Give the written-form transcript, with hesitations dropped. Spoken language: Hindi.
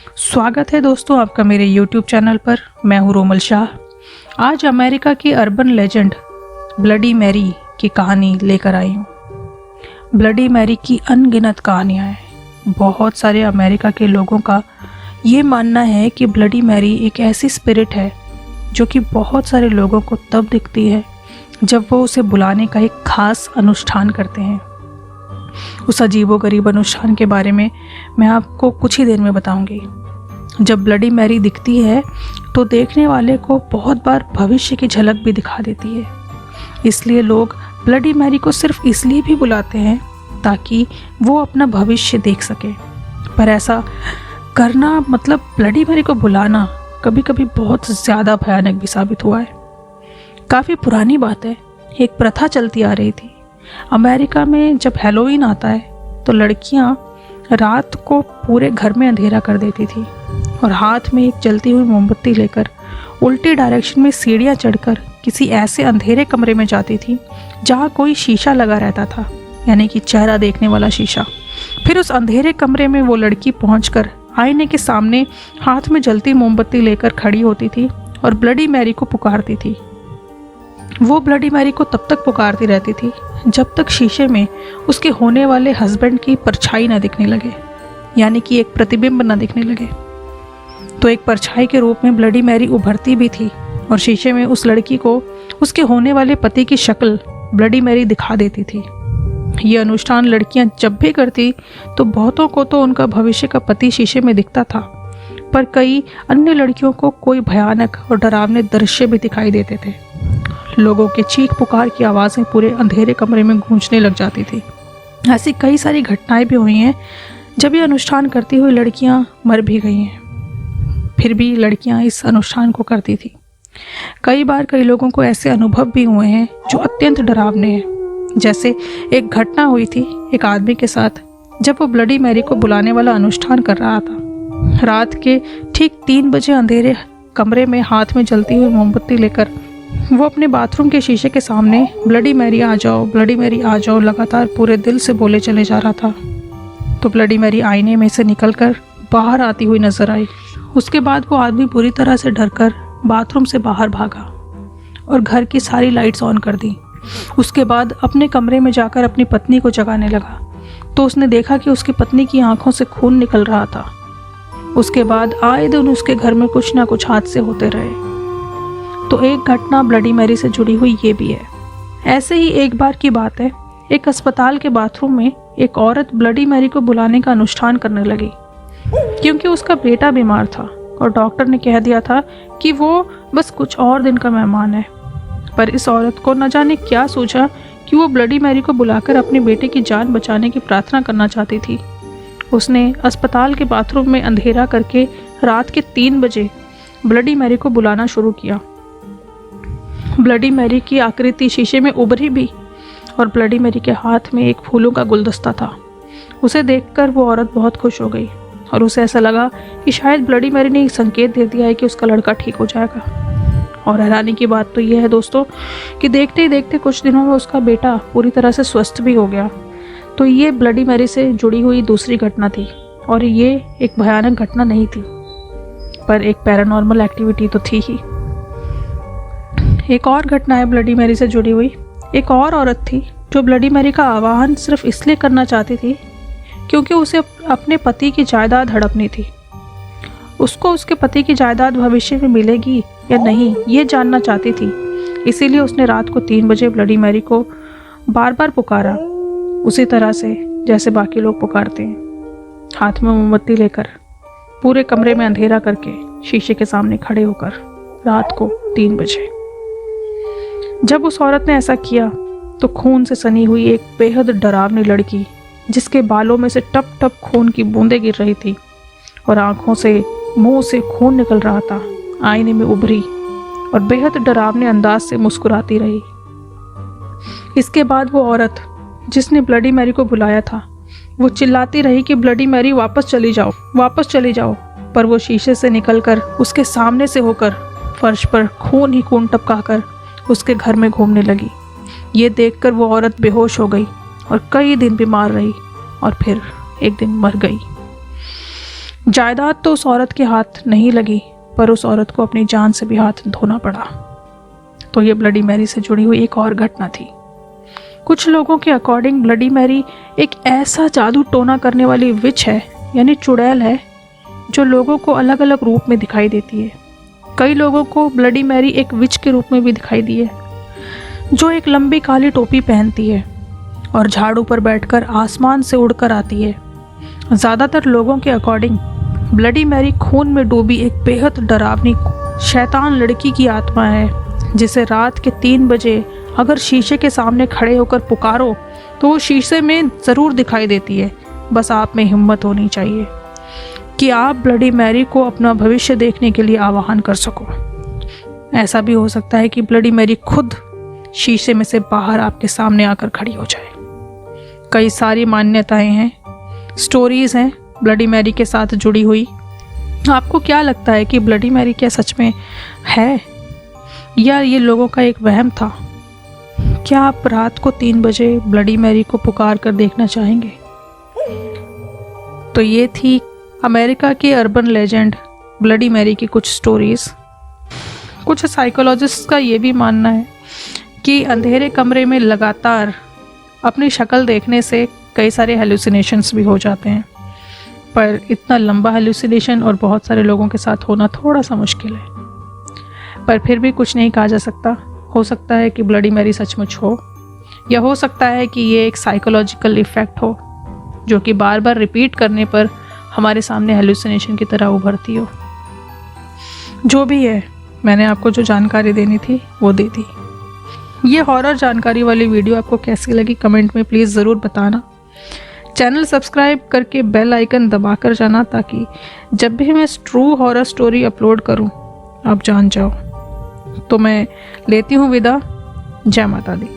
स्वागत है दोस्तों आपका मेरे YouTube चैनल पर। मैं हूँ रोमल शाह। आज अमेरिका की अर्बन लेजेंड ब्लडी मैरी की कहानी लेकर आई हूँ। ब्लडी मैरी की अनगिनत कहानियाँ हैं। बहुत सारे अमेरिका के लोगों का ये मानना है कि ब्लडी मैरी एक ऐसी स्पिरिट है जो कि बहुत सारे लोगों को तब दिखती है जब वो उसे बुलाने का एक खास अनुष्ठान करते हैं। उस अजीबोगरीब अनुष्ठान के बारे में मैं आपको कुछ ही देर में बताऊंगी। जब ब्लडी मैरी दिखती है तो देखने वाले को बहुत बार भविष्य की झलक भी दिखा देती है। इसलिए लोग ब्लडी मैरी को सिर्फ इसलिए भी बुलाते हैं ताकि वो अपना भविष्य देख सके। पर ऐसा करना मतलब ब्लडी मैरी को बुलाना कभी कभी बहुत ज़्यादा भयानक भी साबित हुआ है। काफ़ी पुरानी बात है, एक प्रथा चलती आ रही थी। अमेरिका में जब हैलोवीन आता है तो लड़कियां रात को पूरे घर में अंधेरा कर देती थी और हाथ में एक जलती हुई मोमबत्ती लेकर उल्टी डायरेक्शन में सीढ़ियां चढ़कर किसी ऐसे अंधेरे कमरे में जाती थी जहां कोई शीशा लगा रहता था, यानी कि चेहरा देखने वाला शीशा। फिर उस अंधेरे कमरे में वो लड़की पहुंचकर आईने के सामने हाथ में जलती मोमबत्ती लेकर खड़ी होती थी और ब्लडी मैरी को पुकारती थी। वो ब्लडी मैरी को तब तक पुकारती रहती थी जब तक शीशे में उसके होने वाले हस्बैंड की परछाई न दिखने लगे, यानी कि एक प्रतिबिंब न दिखने लगे। तो एक परछाई के रूप में ब्लडी मैरी उभरती भी थी और शीशे में उस लड़की को उसके होने वाले पति की शक्ल ब्लडी मैरी दिखा देती थी। ये अनुष्ठान लड़कियां जब भी करती तो बहुतों को तो उनका भविष्य का पति शीशे में दिखता था, पर कई अन्य लड़कियों को कोई भयानक और डरावने दृश्य भी दिखाई देते थे। लोगों के चीख पुकार की आवाज़ें पूरे अंधेरे कमरे में गूंजने लग जाती थी। ऐसी कई सारी घटनाएं भी हुई हैं जब ये अनुष्ठान करती हुई लड़कियां मर भी गई हैं। फिर भी लड़कियां इस अनुष्ठान को करती थी। कई बार कई लोगों को ऐसे अनुभव भी हुए हैं जो अत्यंत डरावने हैं। जैसे एक घटना हुई थी एक आदमी के साथ जब वो ब्लडी मैरी को बुलाने वाला अनुष्ठान कर रहा था। रात के ठीक 3 बजे अंधेरे कमरे में हाथ में जलती हुई मोमबत्ती लेकर वो अपने बाथरूम के शीशे के सामने ब्लडी मैरी आ जाओ, ब्लडी मैरी आ जाओ लगातार पूरे दिल से बोले चले जा रहा था। तो ब्लडी मैरी आईने में से निकलकर बाहर आती हुई नजर आई। उसके बाद वो आदमी पूरी तरह से डरकर बाथरूम से बाहर भागा और घर की सारी लाइट्स ऑन कर दी। उसके बाद अपने कमरे में जाकर अपनी पत्नी को जगाने लगा तो उसने देखा कि उसकी पत्नी की आंखों से खून निकल रहा था। उसके बाद आए दिन उसके घर में कुछ ना कुछ हादसे होते रहे। तो एक घटना ब्लडी मैरी से जुड़ी हुई ये भी है। ऐसे ही एक बार की बात है, एक अस्पताल के बाथरूम में एक औरत ब्लडी मैरी को बुलाने का अनुष्ठान करने लगी क्योंकि उसका बेटा बीमार था और डॉक्टर ने कह दिया था कि वो बस कुछ और दिन का मेहमान है। पर इस औरत को न जाने क्या सोचा कि वो ब्लडी मैरी को बुलाकर अपने बेटे की जान बचाने की प्रार्थना करना चाहती थी। उसने अस्पताल के बाथरूम में अंधेरा करके रात के 3 बजे ब्लडी मैरी को बुलाना शुरू किया। ब्लडी मैरी की आकृति शीशे में उभरी भी और ब्लडी मैरी के हाथ में एक फूलों का गुलदस्ता था। उसे देखकर वो औरत बहुत खुश हो गई और उसे ऐसा लगा कि शायद ब्लडी मैरी ने एक संकेत दे दिया है कि उसका लड़का ठीक हो जाएगा। और हैरानी की बात तो यह है दोस्तों कि देखते ही देखते कुछ दिनों में उसका बेटा पूरी तरह से स्वस्थ भी हो गया। तो ये ब्लडी मैरी से जुड़ी हुई दूसरी घटना थी और ये एक भयानक घटना नहीं थी, पर एक पैरानॉर्मल एक्टिविटी तो थी ही। एक और घटना है ब्लडी मैरी से जुड़ी हुई। एक और औरत थी जो ब्लडी मैरी का आवाहन सिर्फ इसलिए करना चाहती थी क्योंकि उसे अपने पति की जायदाद हड़पनी थी। उसको उसके पति की जायदाद भविष्य में मिलेगी या नहीं ये जानना चाहती थी। इसीलिए उसने रात को 3 बजे ब्लडी मैरी को बार बार पुकारा, उसी तरह से जैसे बाकी लोग पुकारते हैं। हाथ में मोमबत्ती लेकर पूरे कमरे में अंधेरा करके शीशे के सामने खड़े होकर रात को 3 बजे। जब उस औरत ने ऐसा किया तो खून से सनी हुई एक बेहद डरावनी लड़की जिसके बालों में से टप टप खून की बूंदें गिर रही थी और आंखों से मुंह से खून निकल रहा था, आईने में उभरी और बेहद डरावने अंदाज से मुस्कुराती रही। इसके बाद वो औरत जिसने ब्लडी मैरी को बुलाया था वो चिल्लाती रही कि ब्लडी मैरी वापस चली जाओ, वापस चली जाओ। पर वो शीशे से निकलकर उसके सामने से होकर फर्श पर खून ही खून टपकाकर उसके घर में घूमने लगी। ये देखकर वो औरत बेहोश हो गई और कई दिन बीमार रही और फिर एक दिन मर गई। जायदाद तो उस औरत के हाथ नहीं लगी, पर उस औरत को अपनी जान से भी हाथ धोना पड़ा। तो ये ब्लडी मैरी से जुड़ी हुई एक और घटना थी। कुछ लोगों के अकॉर्डिंग ब्लडी मैरी एक ऐसा जादू टोना करने वाली विच है, यानी चुड़ैल है, जो लोगों को अलग अलग रूप में दिखाई देती है। कई लोगों को ब्लडी मैरी एक विच के रूप में भी दिखाई दी है, जो एक लंबी काली टोपी पहनती है और झाड़ू पर बैठकर आसमान से उड़कर आती है। ज़्यादातर लोगों के अकॉर्डिंग ब्लडी मैरी खून में डूबी एक बेहद डरावनी शैतान लड़की की आत्मा है, जिसे रात के 3 बजे अगर शीशे के सामने खड़े होकर पुकारो तो वो शीशे में ज़रूर दिखाई देती है। बस आप में हिम्मत होनी चाहिए कि आप ब्लडी मैरी को अपना भविष्य देखने के लिए आह्वान कर सको। ऐसा भी हो सकता है कि ब्लडी मैरी खुद शीशे में से बाहर आपके सामने आकर खड़ी हो जाए। कई सारी मान्यताएं हैं, स्टोरीज़ हैं ब्लडी मैरी के साथ जुड़ी हुई। आपको क्या लगता है कि ब्लडी मैरी क्या सच में है या ये लोगों का एक वहम था? क्या आप रात को 3 बजे ब्लडी मैरी को पुकार कर देखना चाहेंगे? तो ये थी अमेरिका के अर्बन लेजेंड ब्लडी मैरी की कुछ स्टोरीज़। कुछ साइकोलॉजिस्ट का ये भी मानना है कि अंधेरे कमरे में लगातार अपनी शक्ल देखने से कई सारे हेलुसिनेशंस भी हो जाते हैं, पर इतना लंबा हेलुसिनेशन और बहुत सारे लोगों के साथ होना थोड़ा सा मुश्किल है। पर फिर भी कुछ नहीं कहा जा सकता। हो सकता है कि ब्लडी मैरी सचमुच हो, या हो सकता है कि ये एक साइकोलॉजिकल इफ़ेक्ट हो, जो कि बार बार रिपीट करने पर हमारे सामने हेलुसिनेशन की तरह उभरती हो। जो भी है, मैंने आपको जो जानकारी देनी थी वो दे दी। ये हॉरर जानकारी वाली वीडियो आपको कैसी लगी कमेंट में प्लीज़ ज़रूर बताना। चैनल सब्सक्राइब करके बेल आइकन दबा कर जाना, ताकि जब भी मैं ट्रू हॉरर स्टोरी अपलोड करूं आप जान जाओ। तो मैं लेती हूँ विदा। जय माता दी।